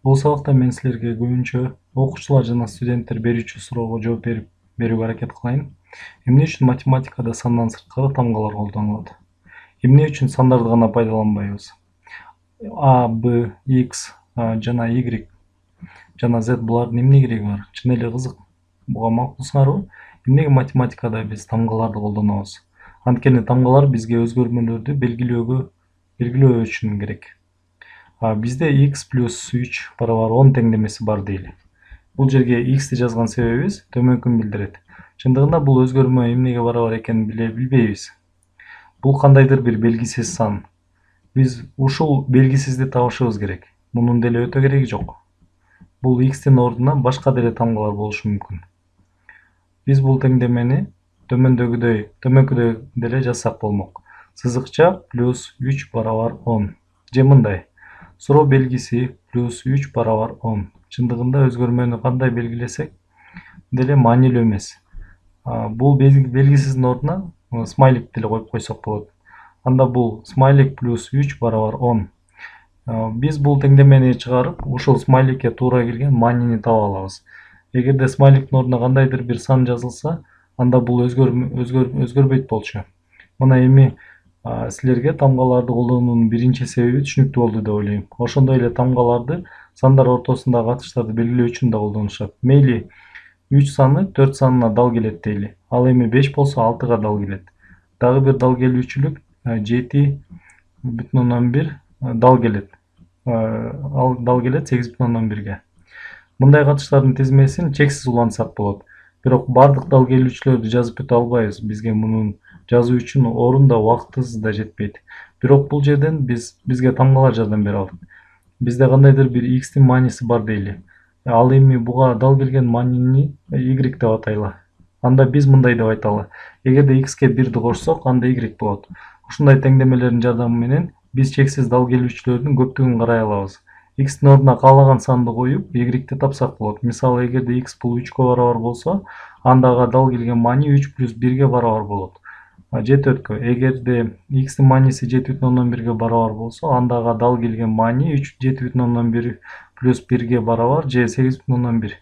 Бул сабакта мен силерге көбүнчө окуучулар жана студенттер берүүчү суроого жооп берүүгө аракет кылайын. Эмне үчүн математикада сандан сырткары тамгалар колдонулат? Эмне үчүн сандарды гана пайдаланбайбыз? А, Б, X жана Y жана Z булардын эмне кереги бар? Чын эле кызык. Буга макулсуңарбы? Эмнеге математикада биз тамгаларды колдонобуз? Анткени тамгалар бизге өзгөрмөлөрдү белгилөө үчүн керек. Бизде x плюс 3 барабар 10 теңдемеси бар дейли. Бул жерге x'ти жазган себебибиз төмөнкүн билдирет. Чындыгында бул өзгөрмө эмнеге барабар экенин билбейбиз. Бул кандайдыр бир белгисиз сан. Биз ушул белгисизди табышыбыз керек. Мунун деле өтө кереги жок. Бул x'тин ордуна башка деле тамгалар болушу мүмкүн. Биз бул теңдемени төмөнкүдөй деле жазсак болмок. Сызыкча плюс 3 барабар 10. Же мындай. Суроо белгиси плюс 3 барабар 10. Чындыгында өзгөрмөнү кандай белгилесек деле маанилүү эмес. Бул белгисиздин ордуна смайлик деле коюп койсок болот. Анда бул смайлик плюс 3 барабар 10. Биз бул теңдемени чыгарып, ушул смайликке туура келген маанини таба алабыз. Эгерде смайликтин ордуна кандайдыр бир сан жазылса, анда бул өзгөрбөйт болчу. Мына эми силерге тамгаларды колдонуунун биринчи себеби түшүнүктүү болду деп ойлойм. Ошондой эле тамгаларды сандар ортосундагы атыштарды белгилөө үчүн да колдонушат. Мейли 3 саны 4 санына дал келет дейли. Ал эми 5 болсо 6га дал келет. Дагы бир дал келүүчүлүк 7,1 дал келет. Ал дал келет 8,1ге. Мындай катыштардын тизмесин чексиз улантсак болот. Бирок бардык дал келүүчүлөрдү жазып бүтө албайбыз. Бизге мунун жазуу үчүн орун да убактыбыз да жетпейт. Бирок бул жерден бизге тамгалар жардам бере алат. Бизде кандайдыр бир x'тин мааниси бар дейли. Ал эми буга дал келген маанини y деп атайлы. Анда биз мындай деп айталы. Эгерде x'ке 1ди кошсок, анда y болот. Ушундай теңдемелердин жардамы менен биз чексиз дал келүүчүлөрдүн көптүгүн карай алабыз. X'тин ордуна каалаган санды коюп, y тапсак болот. Мисалы, эгерде x бул 3кө барабар болсо, анда ага дал келген маани 3 плюс 1ге барабар болот. Же төрткө. Эгерде x'тин мааниси 7,1ге барабар болсо, анда ага дал келген маани 7,1 плюс 1ге барабар же 8,1.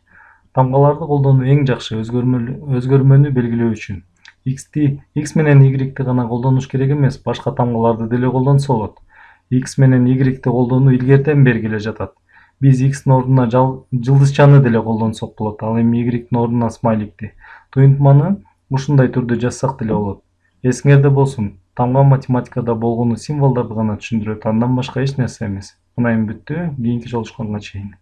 Тамгаларды колдонуу эң жакшы өзгөрмөнү белгилөө үчүн. X менен Y гана колдонуш керек эмес, башка тамгаларды деле колдонсо болот. X менен Y колдонуу илгертен бери келе жатат. Биз X'тин ордуна жылдызчаны деле колдонсок болот. Ал эми Y ордуна смайликти. Туюнтманы ушундай түрдө жазсак деле болот. Эсиңерде болсун, тамга математикада болгону символдорду гана түшүндүрөт, андан башка эч нерсе эмес. Мына эми бүттү. Кийинки жолугушканга чейин.